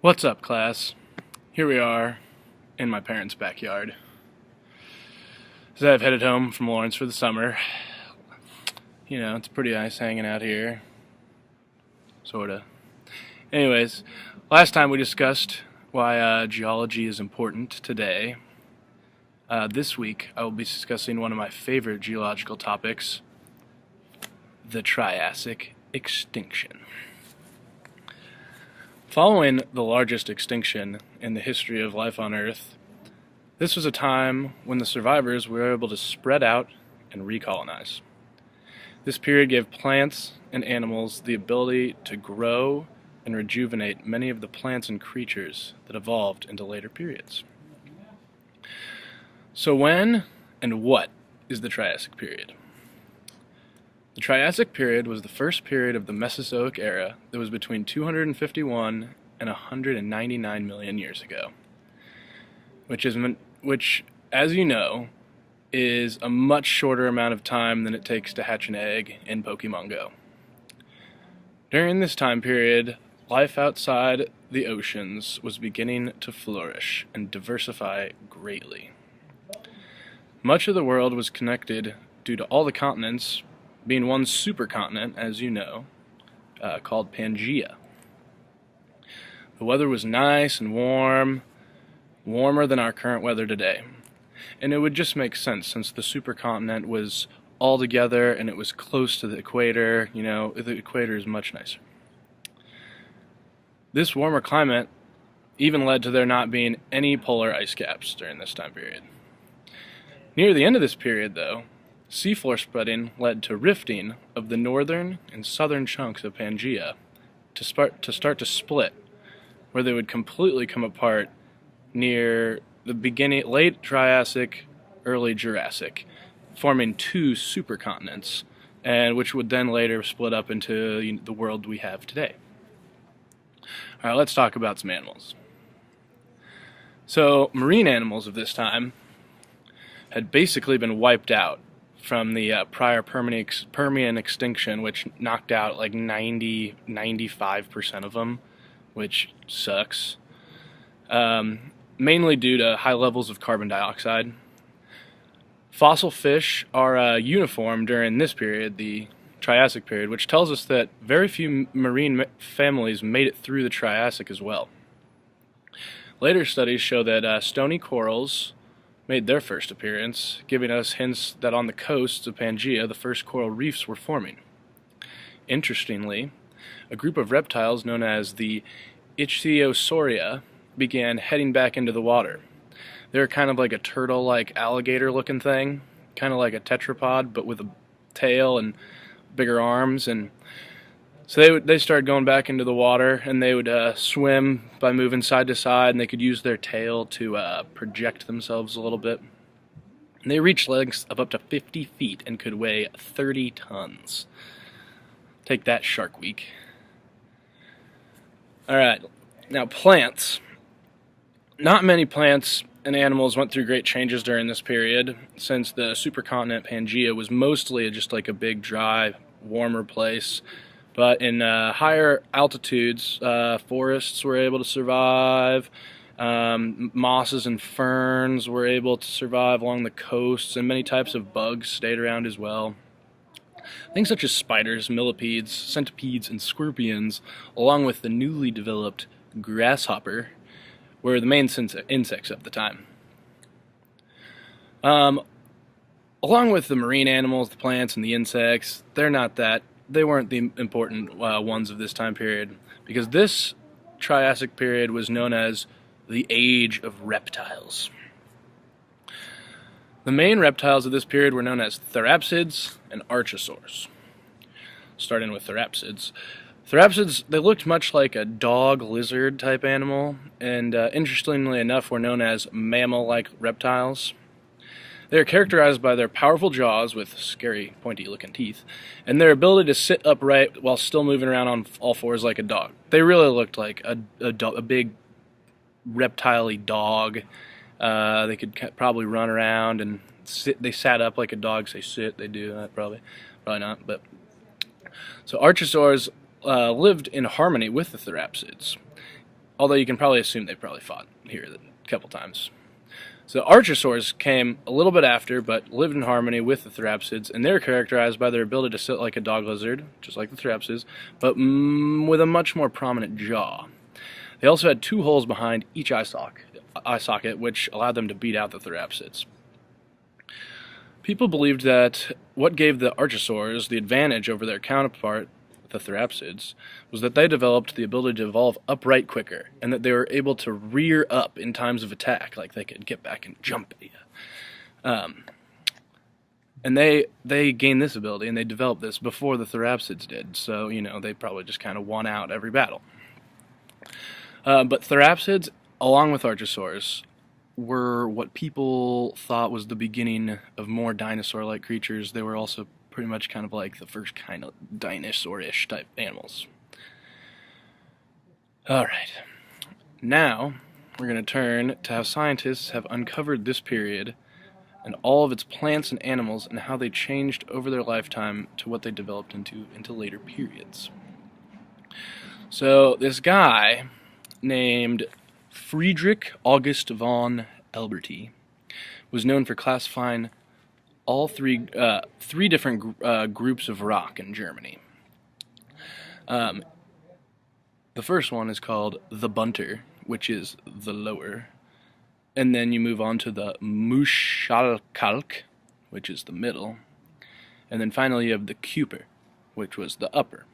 What's up, class? Here we are in my parents' backyard. As I've headed home from Lawrence for the summer. You know, it's pretty nice hanging out here. Sorta. Anyways, last time we discussed why geology is important today. This week I will be discussing one of my favorite geological topics, the Triassic extinction. Following the largest extinction in the history of life on Earth, this was a time when the survivors were able to spread out and recolonize. This period gave plants and animals the ability to grow and rejuvenate many of the plants and creatures that evolved into later periods. So when and what is the Triassic period? The Triassic period was the first period of the Mesozoic era that was between 251 and 199 million years ago, which, as you know, is a much shorter amount of time than it takes to hatch an egg in Pokemon Go. During this time period, life outside the oceans was beginning to flourish and diversify greatly. Much of the world was connected due to all the continents being one supercontinent, as you know, called Pangaea. The weather was nice and warm, warmer than our current weather today. And it would just make sense since the supercontinent was all together and it was close to the equator. You know, the equator is much nicer. This warmer climate even led to there not being any polar ice caps during this time period. Near the end of this period, though, seafloor spreading led to rifting of the northern and southern chunks of Pangaea to start to split, where they would completely come apart near the beginning, late Triassic, early Jurassic, forming two supercontinents, and which would then later split up into the world we have today. All right, let's talk about some animals. So, marine animals of this time had basically been wiped out from the prior Permian extinction, which knocked out like 95% of them, which sucks. Mainly due to high levels of carbon dioxide. Fossil fish are uniform during this period, the Triassic period, which tells us that very few marine families made it through the Triassic as well. Later studies show that stony corals made their first appearance, giving us hints that on the coasts of Pangaea the first coral reefs were forming. Interestingly, a group of reptiles known as the Ichthyosauria began heading back into the water. They're kind of like a turtle-like alligator-looking thing, kind of like a tetrapod, but with a tail and bigger arms. And so they started going back into the water, and they would swim by moving side to side, and they could use their tail to project themselves a little bit. And they reached lengths of up to 50 feet and could weigh 30 tons. Take that, Shark Week. Alright, now plants. Not many plants and animals went through great changes during this period, since the supercontinent Pangaea was mostly just like a big, dry, warmer place. But in higher altitudes, forests were able to survive, mosses and ferns were able to survive along the coasts, and many types of bugs stayed around as well. Things such as spiders, millipedes, centipedes, and scorpions, along with the newly developed grasshopper, were the main insects of the time. Along with the marine animals, the plants, and the insects, they weren't the important ones of this time period, because this Triassic period was known as the Age of Reptiles. The main reptiles of this period were known as therapsids and archosaurs. Starting with therapsids. Therapsids, they looked much like a dog-lizard type animal, and interestingly enough were known as mammal-like reptiles. They are characterized by their powerful jaws with scary, pointy-looking teeth, and their ability to sit upright while still moving around on all fours like a dog. They really looked like a big reptile-y dog. They could probably run around and sit. They sat up like a dog. Say sit. They do that probably not. But so archosaurs lived in harmony with the therapsids. although you can probably assume they probably fought here a couple times. So archosaurs came a little bit after, but lived in harmony with the therapsids, and they're characterized by their ability to sit like a dog lizard, just like the therapsids, but with a much more prominent jaw. They also had 2 holes behind each eye socket, which allowed them to beat out the therapsids. People believed that what gave the archosaurs the advantage over their counterpart, the therapsids, was that they developed the ability to evolve upright quicker, and that they were able to rear up in times of attack, like they could get back and jump at you. And they gained this ability, and they developed this before the therapsids did, so, you know, they probably just kind of won out every battle. But therapsids, along with archosaurs, were what people thought was the beginning of more dinosaur-like creatures. They were also pretty much kind of like the first kind of dinosaur-ish type animals. Alright, now we're going to turn to how scientists have uncovered this period and all of its plants and animals and how they changed over their lifetime to what they developed into later periods. So this guy named Friedrich August von Alberti was known for classifying all three different groups of rock in Germany. The first one is called the Bunter, which is the lower, and then you move on to the Muschelkalk, which is the middle, and then finally you have the Kuper, which was the upper.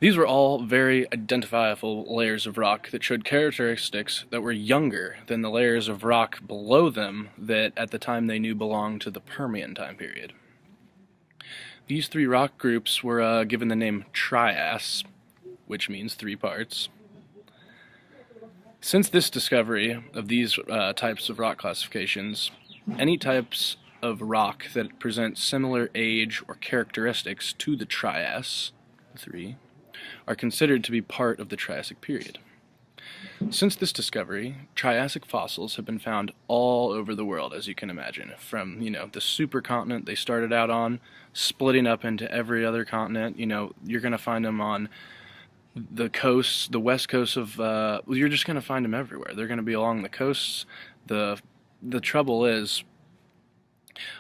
These were all very identifiable layers of rock that showed characteristics that were younger than the layers of rock below them that at the time they knew belonged to the Permian time period. These 3 rock groups were given the name Trias, which means 3 parts. Since this discovery of these types of rock classifications, any types of rock that present similar age or characteristics to the Trias, the 3, are considered to be part of the Triassic period. Since this discovery, Triassic fossils have been found all over the world, as you can imagine, from, you know, the supercontinent they started out on, splitting up into every other continent. You know, you're going to find them on the coasts, the west coast of, you're just going to find them everywhere. They're going to be along the coasts. The trouble is,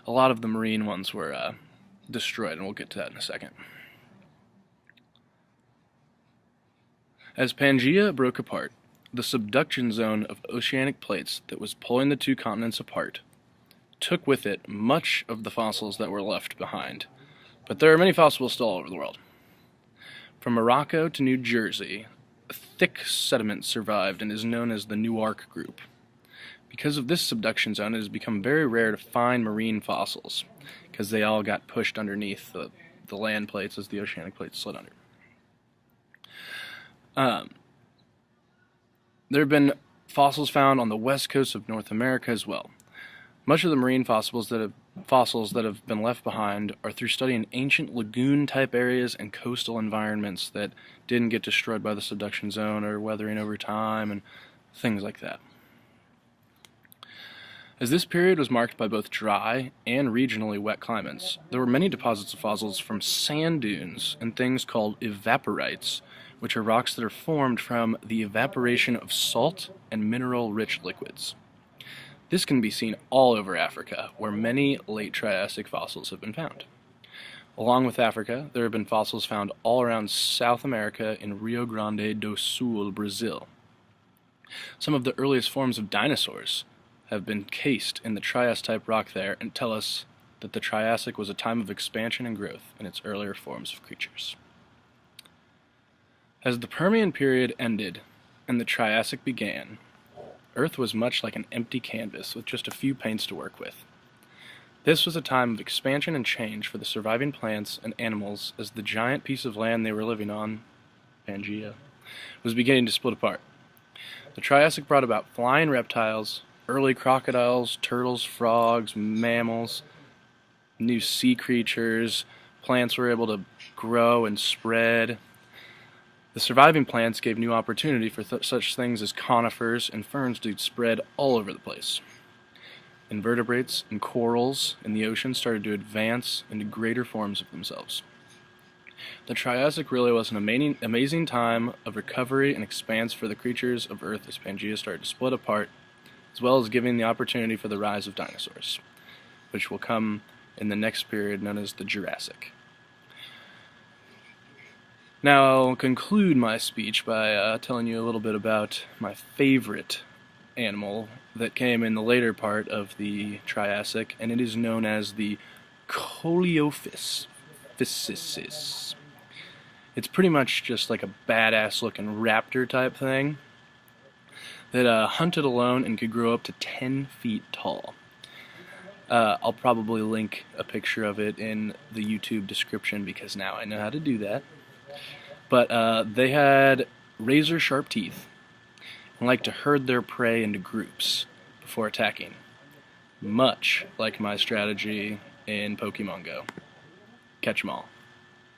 a lot of the marine ones were destroyed, and we'll get to that in a second. As Pangaea broke apart, the subduction zone of oceanic plates that was pulling the 2 continents apart took with it much of the fossils that were left behind, but there are many fossils still all over the world. From Morocco to New Jersey, a thick sediment survived and is known as the Newark group. Because of this subduction zone, it has become very rare to find marine fossils, because they all got pushed underneath the land plates as the oceanic plates slid under. There have been fossils found on the west coast of North America as well. Much of the marine fossils that have been left behind are through studying ancient lagoon-type areas and coastal environments that didn't get destroyed by the subduction zone or weathering over time and things like that. As this period was marked by both dry and regionally wet climates, there were many deposits of fossils from sand dunes and things called evaporites, which are rocks that are formed from the evaporation of salt and mineral-rich liquids. This can be seen all over Africa, where many late Triassic fossils have been found. Along with Africa, there have been fossils found all around South America in Rio Grande do Sul, Brazil. Some of the earliest forms of dinosaurs have been cased in the Trias-type rock there and tell us that the Triassic was a time of expansion and growth in its earlier forms of creatures. As the Permian period ended and the Triassic began, Earth was much like an empty canvas with just a few paints to work with. This was a time of expansion and change for the surviving plants and animals as the giant piece of land they were living on, Pangaea, was beginning to split apart. The Triassic brought about flying reptiles, early crocodiles, turtles, frogs, mammals, new sea creatures. Plants were able to grow and spread. The surviving plants gave new opportunity for such things as conifers and ferns to spread all over the place. Invertebrates and corals in the ocean started to advance into greater forms of themselves. The Triassic really was an amazing time of recovery and expanse for the creatures of Earth as Pangea started to split apart, as well as giving the opportunity for the rise of dinosaurs, which will come in the next period known as the Jurassic. Now I'll conclude my speech by telling you a little bit about my favorite animal that came in the later part of the Triassic, and it is known as the Coleophysis. It's pretty much just like a badass looking raptor type thing that hunted alone and could grow up to 10 feet tall. I'll probably link a picture of it in the YouTube description because now I know how to do that. But they had razor-sharp teeth and liked to herd their prey into groups before attacking, much like my strategy in Pokemon Go. Catch 'em all.